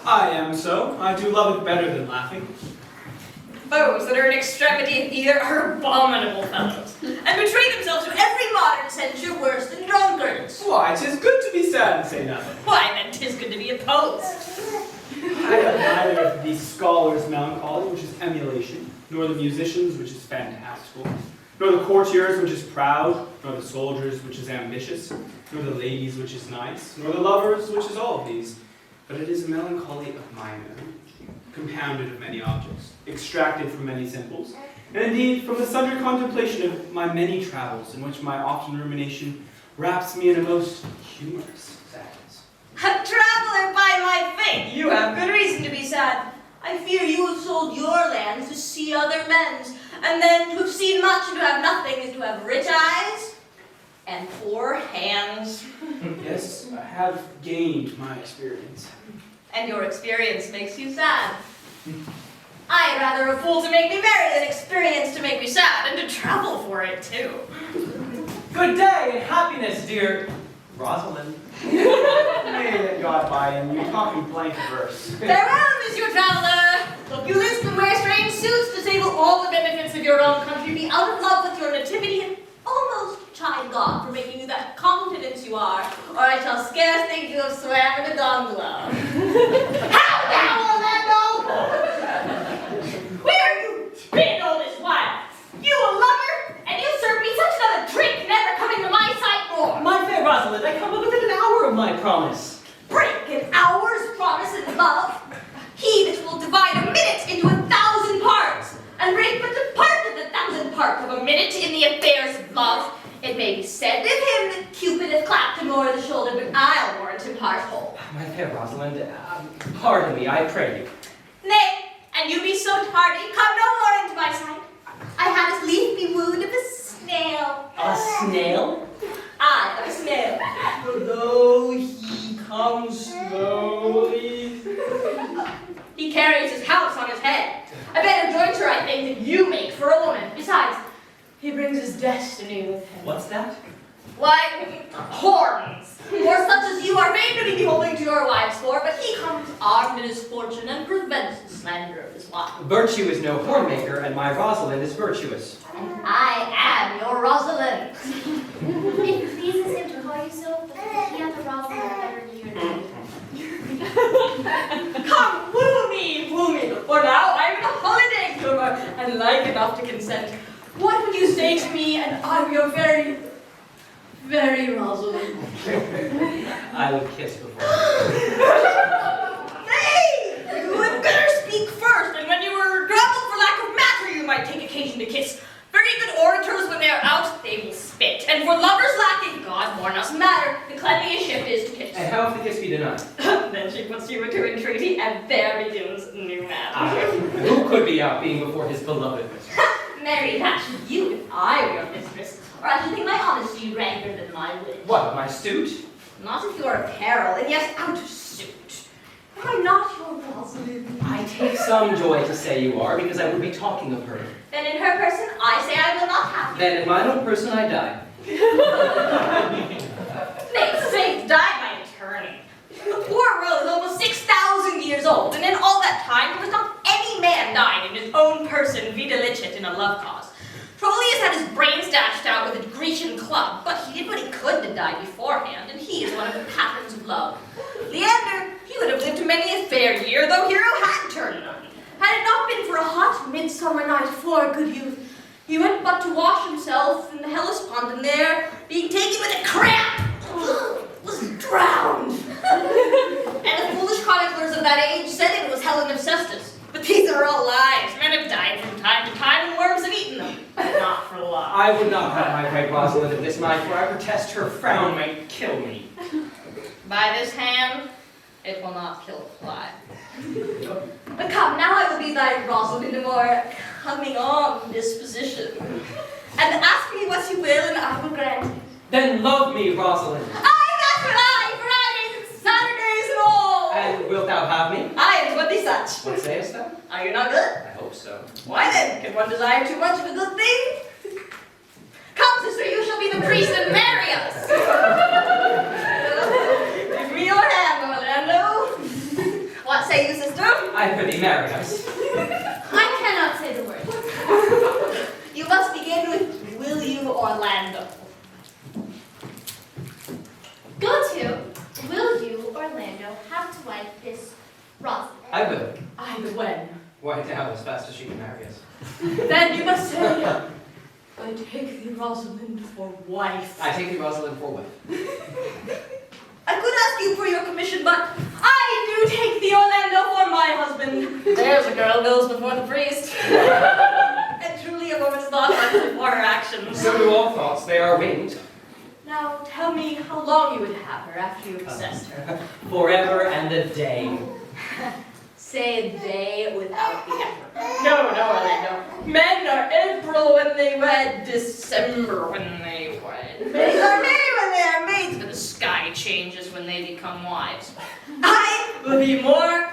I am so. I do love it better than laughing. Those that are in extremity of either are abominable fellows, and betray themselves to every modern censure worse than drunkards. Why, 'tis good to be sad and say nothing. Why, then 'tis good to be opposed. I have neither of the scholars' melancholy, which is emulation, nor the musicians', which is fantastical, nor the courtiers', which is proud, nor the soldiers', which is ambitious, nor the ladies', which is nice, nor the lovers', which is all of these. But it is a melancholy of mine own, compounded of many objects, extracted from many simples, and indeed from the sundry contemplation of my many travels, in which my often rumination wraps me in a most humorous sadness. A traveler, by my faith, you have good reason to be sad. I fear you have sold your lands to see other men's, and then to have seen much and to have nothing is to have rich eyes and poor hands. Yes, I have gained my experience. And your experience makes you sad. I am rather a fool to make me merry than experience to make me sad, and to travel for it too. Good day and happiness, dear Rosalind. May that God buy in you talking blank verse. Farewell, Monsieur Traveler! Look you lisp and wear strange suits, disable all the benefits of your own country, be out of love with your nativity, and almost chide God for making you that confidence you are, or I shall scarce think you have swam in a gondola. How now, Orlando! Where you been all this while? You a lover, and you serve me such another drink, never coming to my sight more. My fair Rosalind, I come within an hour of my promise. Break an hour's promise in love? He that will divide a minute into 1,000 parts, and break but the part of the 1,000th part of a minute in the affairs of love. It may be said of him that Cupid hath clapped him o'er the shoulder, but I'll warrant him heart whole. My fair Rosalind, pardon me, I pray you. Nay, and you be so tardy, come no more into my sight. I had as lief be wooed of a snail. A snail? Aye, of a snail. Though he comes slowly. He carries his house on his head. A better jointure, I think, than you make for a woman. Besides, he brings his destiny with him. What's that? Why, horns. For such as you are vain to be beholding to your wives for, but he comes armed in his fortune and prevents the slander of his wife. Virtue is no hornmaker, and my Rosalind is virtuous. And I am your Rosalind. It pleases him to call you so, but he hath a Rosalind better near than Come, woo me, for now I am in a holiday humor, and like enough to consent. What would you say to me, and I'm your very, very Rosalind? I would kiss before. Nay, you had better speak first, and when you were grappled for lack of matter, you might take occasion to kiss. Very good orators, when they are out, they will spit, and for lovers lacking, God warn us, matter, the cleanliest shift is to kiss. And how if the kiss be denied? Then she puts you into entreaty, and there begins new matter. Who could be out being before his beloved mistress? Marry, that should you if I were your mistress, or I should think my honesty ranker than my wit. What, my suit? Not if your apparel, and yes, out of suit. Am I not your Rosalind? I take some joy to say you are, because I would be talking of her. Then in her person, I say I will not have you. Then in mine own person I die. Nay, say, die by attorney. The poor world is almost 6,000 years old, and in all that time, there was not any man died in his own person vita licet in a love cause. Troilus had his brains dashed out with a Grecian club, but he did what he could to die beforehand, and he is one of the patterns of love. Leander, he would have lived to many a fair year, though Hero had turned none. Had it not been for a hot midsummer night for a good youth, he went but to wash himself in the Hellespont, and there, being taken with a cramp, was drowned. And the foolish chroniclers of that age said it was Helen of Cestus. But these are all lies. Men have died from time to time, and worms have eaten them. But not for love. I would not have my great Rosalind of this mind, for I protest her frown might kill me. By this hand, it will not kill a fly. But come, now I will be thy Rosalind in a more coming-on disposition. And ask me what you will, and I will grant it. Then love me, Rosalind. Aye, that's what I, Fridays and Saturdays and all. And wilt thou have me? I am 20 such. What sayest thou? Are you not good? I hope so. Why then, can one desire too much of a good thing? Come, sister, you shall be the priest and marry us. Give me your hand, Orlando. What say I prithee, marry us. I cannot say the word. You must begin with will you Orlando. Go to, will you, Orlando, have to wife this Rosalind? I will. I when. Why now, as fast as she can marry us. Then you must say, I take thee Rosalind for wife. I take thee, Rosalind, for wife. I could ask you for your commission, but I do take thee Orlando for my husband. There's a girl goes before the priest. And truly a woman's thoughts are before her actions. So do all thoughts, they are winged. Now tell me how long you would have her after you possessed her. Forever and a day. Say they without the effort. No, Orlando. Men are April when they wed, December when they wed. Maids are May when they are maids, but the sky changes when they become wives. I will be more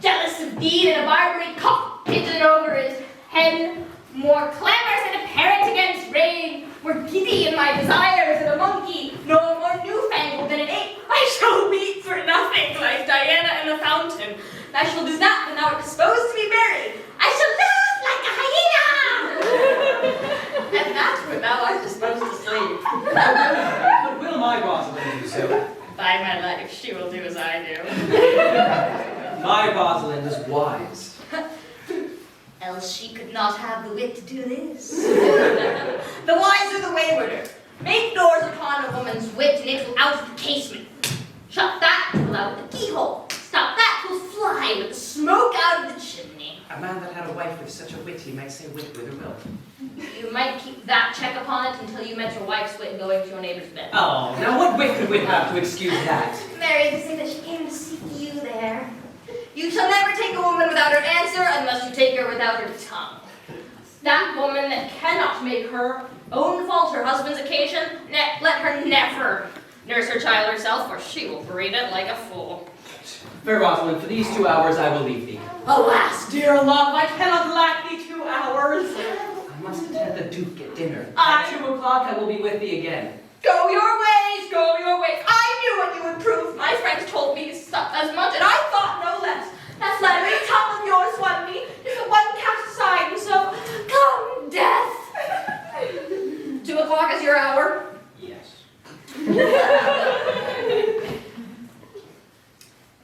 jealous of thee than a Barbary cock pigeon over his hen, more clamorous than a parent against rain, more giddy in my desires than a monkey, no more newfangled than an ape. I shall weep for nothing like Diana in the fountain. I shall do that when thou art disposed to be married. I shall laugh like a hyena! And that's when thou art disposed to sleep. But will my Rosalind do so? By my life, she will do as I do. My Rosalind is wise. Else she could not have the wit to do this. The wiser the waywarder. Make doors upon a woman's wit and it will out of the casement. Shut that, it will out of the keyhole. Stop that, it will fly with the smoke out of the chimney. A man that had a wife with such a wit, he might say wit with a will. You might keep that check upon it until you met your wife's wit going to your neighbor's bed. Oh, now what wit could wit have to excuse that? Mary to say that she came to seek you there. You shall never take a woman without her answer unless you take her without her tongue. That woman that cannot make her own fault her husband's occasion, let her never nurse her child herself, for she will breed it like a fool. Fair Rosalind, for these 2 hours I will leave thee. Alas, dear love, I cannot lack thee 2 hours. I must attend the Duke at dinner. I- At 2 o'clock I will be with thee again. Go your ways, go your ways. I knew what you would prove. My friends told me as much, and I thought no less. That flattering tongue of yours won me. Is the one cast aside, and so come, death. 2 o'clock is your hour. Yes.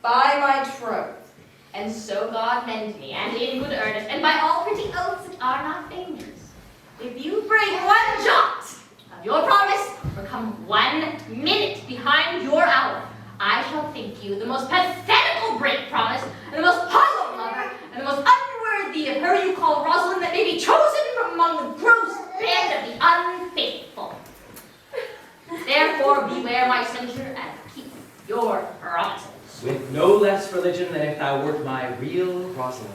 By my troth, and so God mend me, and in good earnest, and by all pretty oaths that are not dangerous, if you break one jot of your promise, or come 1 minute behind your hour, I shall think you the most pathetical break promise, and the most hollow lover, and the most unworthy of her you call Rosalind that may be chosen from among the gross band of the unfaithful. Therefore beware my censure, and keep your promises. With no less religion than if thou wert my real Rosalind.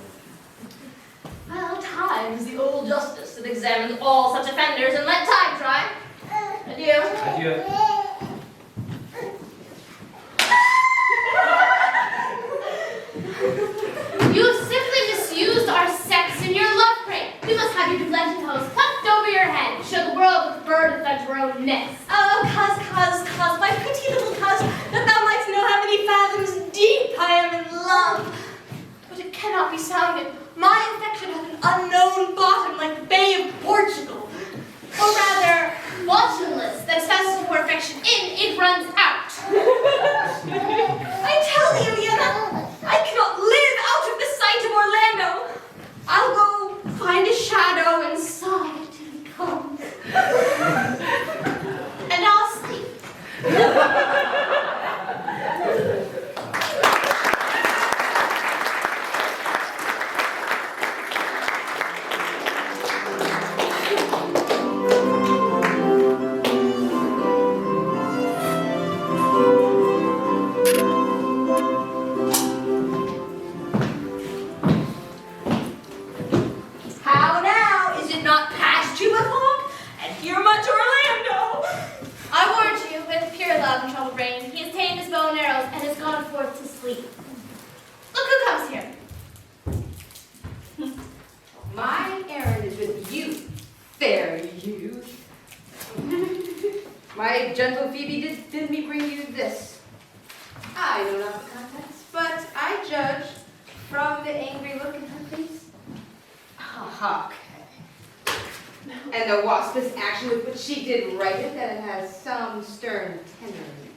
Well, time's the old justice that examines all such offenders, and let time try. Adieu. Adieu. You have simply misused our sex in your love prank. We must have your dublin hose tucked over your head to show the world the bird without your own nest. Oh, cuz, my pretty little cuz, that thou mightst know how many fathoms deep I am in love. But it cannot be sounded. My affection hath an unknown bottom like the Bay of Portugal. Or rather, bottomless, that fast for affection in, it runs out. I tell thee, Eliana, I cannot live out of the sight of Orlando. I'll go find a shadow and sigh till he comes. And I'll sleep. How now? Is it not past 2 o'clock? And here much Orlando. I warned you, with pure love and troubled brain, he has tamed his bow and arrows and has gone forth to sleep. Look who comes here. My errand is with you, fair youth. My gentle Phoebe did bid me bring you this. I know not the contents, but I judge from the angry look in her face. Okay. And the waspish action with which she did write it, that it has some stern tenor in it.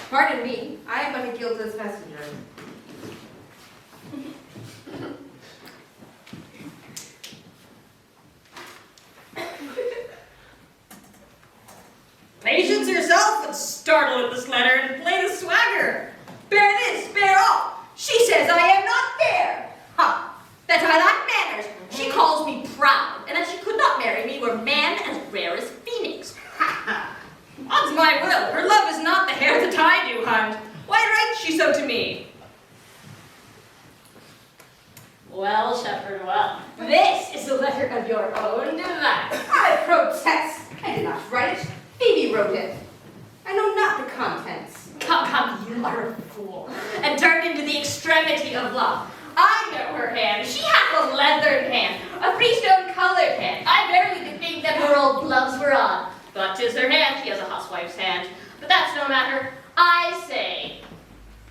Pardon me, I am but a guiltless messenger. Patience yourself would startle at this letter and play the swagger. Bear this, bear all. She says I am not fair. Ha! That I lack manners. She calls me proud, and that she could not marry me were man as rare as phoenix. Ha ha! Odds my will, her love is not the hare that I do hunt. Why writes she so to me? Well, shepherd, well, this is a letter of your own device. I protest. I did not write it. Phoebe wrote it. I know not the contents. Come, you are a fool, and turned into the extremity of love. I know her hand. She hath a leathern hand, a freestone-colored hand. I barely could think that her old gloves were on. But 'tis her hand, she has a housewife's hand. But that's no matter. I say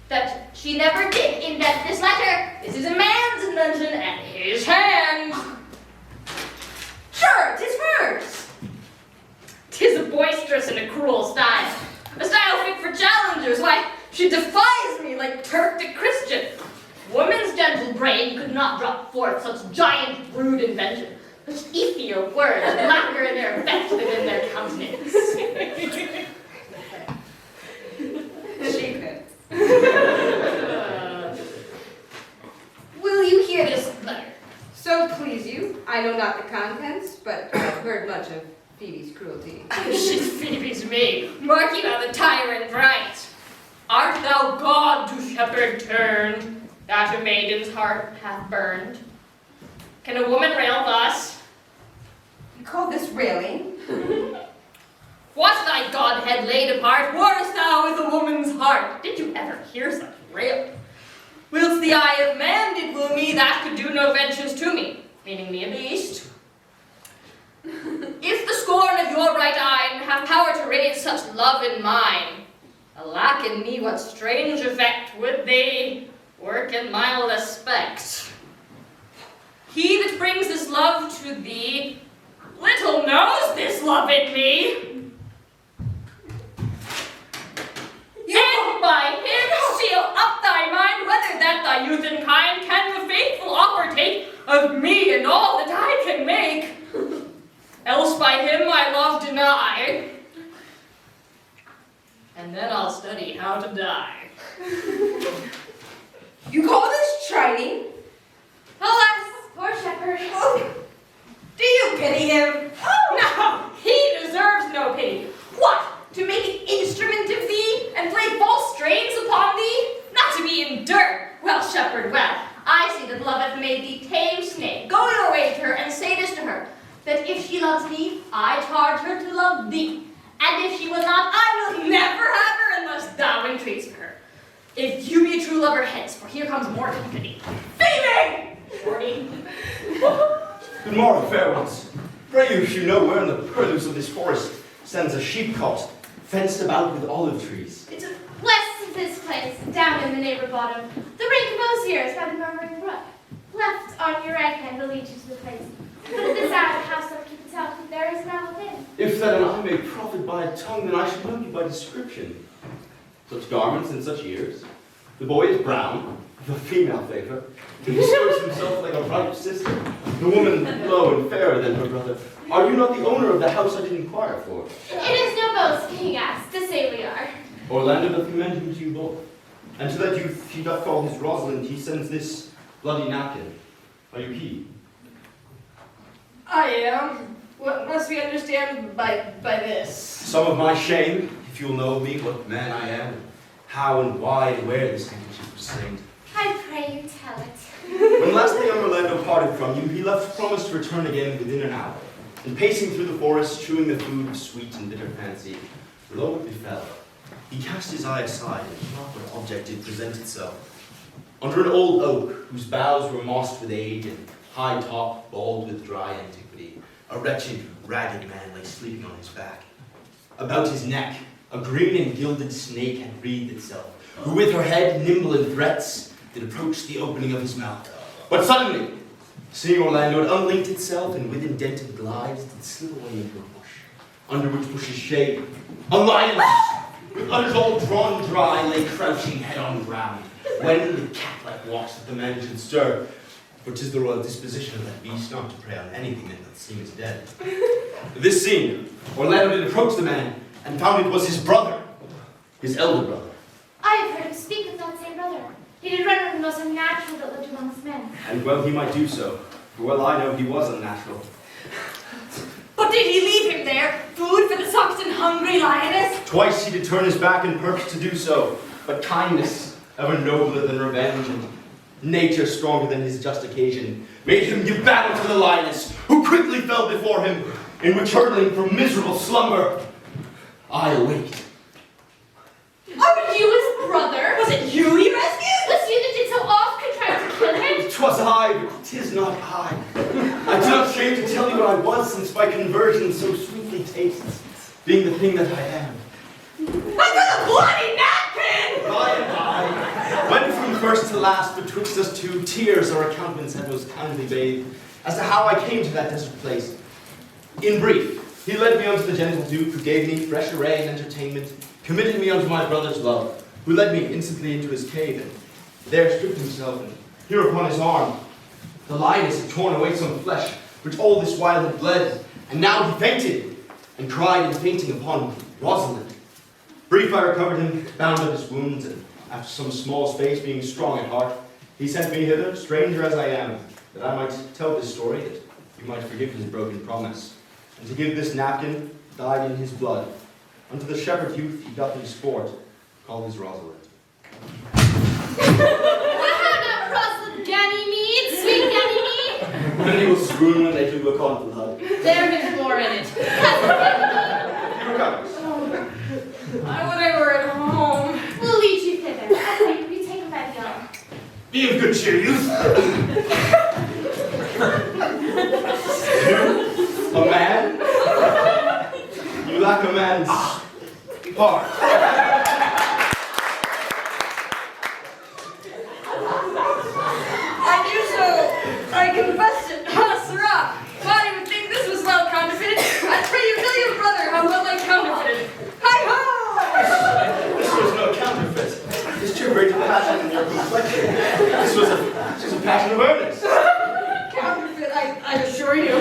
that she never did invent this letter. This is a man's invention, and his hand. Sure, 'tis hers. 'Tis a boisterous and a cruel style. A style fit for challengers. Why, she defies me like Turk to Christian. Woman's gentle brain could not drop forth such giant rude invention. Such ethereal words, blacker in their effect than in their countenance. She could. Will you hear this letter? So please you, I know not the contents, but I've heard much of Phoebe's cruelty. She's Phoebe's me. Mark you how the tyrant writes. Art thou God to shepherd turned, that a maiden's heart hath burned? Can a woman rail thus? You call this railing? What's thy godhead laid apart? Warrest thou with a woman's heart? Did you ever hear such rail? Whilst the eye of man did woo me, that could do no ventures to me, meaning me a beast. If the scorn of your right eye have power to raise such love in mine, alack in me what strange effect would they work in my respect. He that brings this love to thee little knows this love in me. And by him seal up thy mind whether that thy youth and kind can the faithful offer take of me and all that I can make. Else by him my love deny, and then I'll study how to die. You call this chiding? Alas, Poor shepherd. oh, do you pity him? No, he deserves no pity. What, to make an instrument of thee, and play false strains upon thee? Not to be endured. Well, shepherd, well, I see that love hath made thee tame snake. Go your way to her, and say this to her, that if she loves thee, I charge her to love thee. And if she will not, I will never have her unless thou entreats for her. If you be a true lover, hence, for here comes more company. Phoebe! Shorty. Good morrow, fair ones. Pray you, if you know where in the purlieus of this forest stands a sheepcot, fenced about with olive trees. It's west of this place, down in the neighbor bottom. The brink of osiers by the murmuring brook. Left on your right hand will lead you to the place. But at this hour the house upkeep itself, there is none within. If then I may profit by a tongue, then I should know you by description. Such garments and such ears. The boy is brown, of a female favor. He skirts himself like a ripe sister. The woman low and fairer than her brother. Are you not the owner of the house I did inquire for? It is no boast, King asks, to say we are. Orlando doth commend him to you both. And to that youth he doth call his Rosalind, he sends this bloody napkin. Are you he? I am. What must we understand by this? Some of my shame, if you'll know me, what man I am, how and why and where this handkerchief was stained. I pray you tell it. When last the young Orlando parted from you, he left promise to return again within an hour. And pacing through the forest, chewing the food of sweet and bitter fancy, lo it befell. He cast his eye aside, and not what object did present itself. Under an old oak, whose boughs were mossed with age, and high top bald with dry antiquity, a wretched, ragged man lay sleeping on his back. About his neck, a green and gilded snake had wreathed itself, who with her head nimble in threats, did approach the opening of his mouth. But suddenly, seeing Orlando, it unlinked itself, and with indented glides did slip away into a bush, under which bush's shade, a lioness, with udders all drawn dry, lay crouching head on ground, when with cat-like walks that the man should stir. For 'tis the royal disposition of that beast not to prey on anything that doth seem as dead. This seen, Orlando did approach the man, and found it was his brother, his elder brother. I have heard him speak of that same brother. He did render the most unnatural that lived amongst men. And well he might do so, for well I know he was unnatural. But did he leave him there? Food for the soft and hungry lioness? Twice he did turn his back in purpose to do so, but kindness, ever nobler than revenge, and nature stronger than his just occasion, made him give battle to the lioness, who quickly fell before him, in which hurtling from miserable slumber, I awaked. Are you his brother? Was it you he rescued? Was you that did so oft contrive to kill him? 'Twas I, but 'tis not I. I do not shame to tell you what I was, since by conversion so sweetly tastes, being the thing that I am. Under the bloody napkin! By and by, when from first to last betwixt us two, tears our accountments had most kindly bathed, as to how I came to that desert place. In brief, he led me unto the gentle Duke, who gave me fresh array and entertainment, committed me unto my brother's love, who led me instantly into his cave, and there stripped himself, and here upon his arm, the lioness had torn away some flesh, which all this while had bled, and now he fainted, and cried in fainting upon Rosalind. Brief I recovered him, bound up his wounds, and after some small space, being strong at heart, he sent me hither, stranger as I am, that I might tell this story, that you might forgive his broken promise, and to give this napkin, dyed in his blood, unto the shepherd youth he doth in sport, called his Rosalind. Not Rosalind Ganymede, sweet Ganymede. Many will swoon when they do look on blood. There is more in it. He recovers. I would I were at home. We'll lead you thither. I pray you take him by the arm. Be of good cheer, youth. You, a man? You lack a man's heart. I knew so. I confessed it. Ah, sirrah. Thought he would think this was well counterfeited. I pray you tell your brother how well I counterfeited it. Hi-ho! This was no counterfeit. It's too great a passion in your complexion. This was a passion of earnest. Counterfeit, I assure you.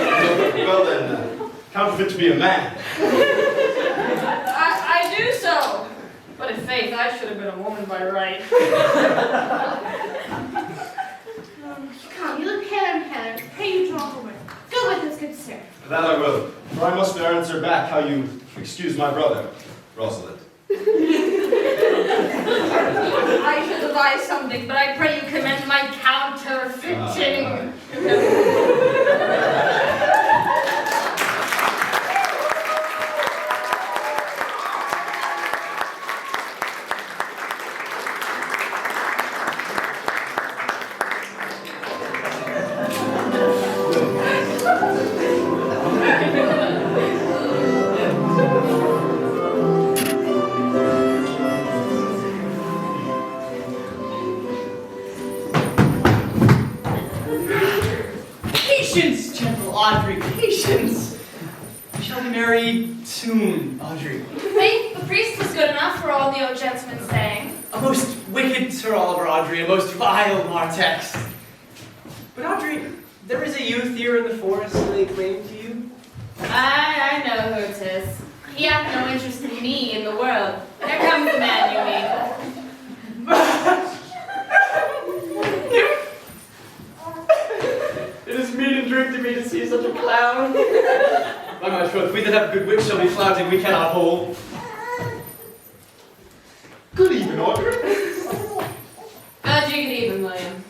Well then, counterfeit to be a man. I do so. But in faith, I should have been a woman by right. Come, you look paler and paler. Pray you draw forward. Go with us, good sir. That I will, for I must answer back how you excuse my brother, Rosalind. I should devise something, but I pray you commend my counterfeiting. Patience, gentle Audrey, patience. We shall be married soon, Audrey. Faith, the priest was good enough for all the old gentlemen saying. A most wicked Sir Oliver, Audrey, a most vile Martex. But Audrey, there is a youth here in the forest lay claim to you. I know who it is. He hath no interest in me in the world. There comes the man you mean. It is meat and drink to me to see such a clown. By my troth, we that have good wit shall be flouting, we cannot hold. Good evening, Audrey. Good evening, William.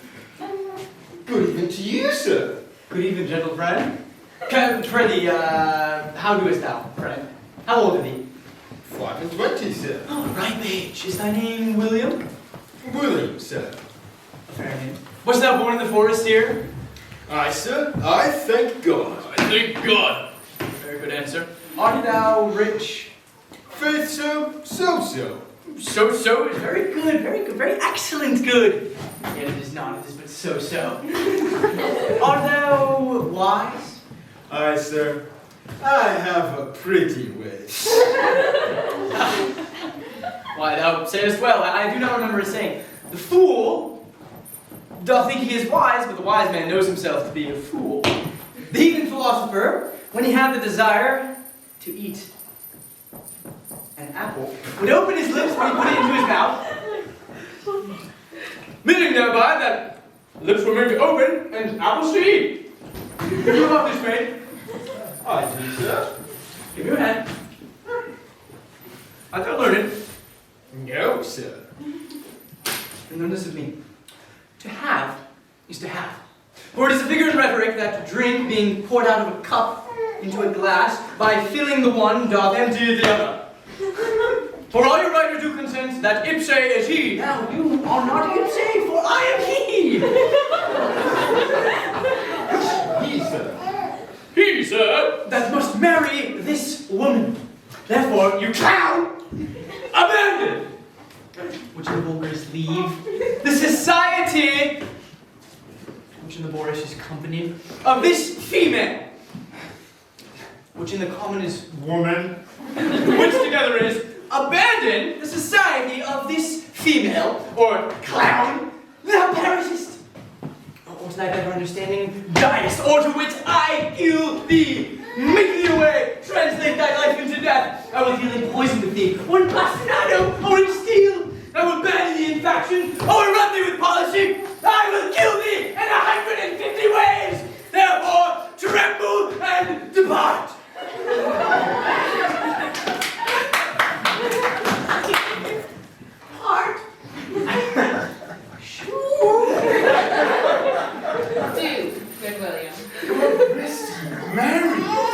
Good evening to you, sir. Good evening, gentle friend. Prithee, how doest thou, friend? How old are thee? 25, sir. Oh, ripe age. Is thy name William? William, sir. A fair name. Wast thou born in the forest here? Aye, sir. I thank God. I thank God. Very good answer. Art thou rich? Faith, sir, so. So-so is very good, very excellent good. Yet it is not, it is but so-so. Art thou wise? Aye, sir. I have a pretty wit. Why, thou sayest well. I do not remember a saying. The fool doth think he is wise, but the wise man knows himself to be a fool. The heathen philosopher, when he had the desire to eat an apple, would open his lips when he put it into his mouth, meaning thereby that lips were meant to open and apples to eat. Do you have this, mate? I do, sir. Give me your hand. I don't learn it. No, sir. And learn this of me. To have is to have. For it is a figure in rhetoric that drink being poured out of a cup into a glass, by filling the one doth empty the other. For all your writers do consent that ipse is he. Now you are not ipse, for I am he. He, sir. He, sir, that must marry this woman. Therefore, you clown, abandon. Which the vulgars leave the society, which in the boorish is company, of this female, which in the common is woman, which together is abandon the society of this female, or clown, thou perishest. Or to thy better understanding, diest, or to which I kill thee, make thee away, translate thy life into death. I will deal in poison with thee, or in bastinado, or in steel. I will ban thee in faction, or run thee with policy. I will kill thee in 150 ways. Therefore, tremble and depart. Heart. Do, good William. Mary!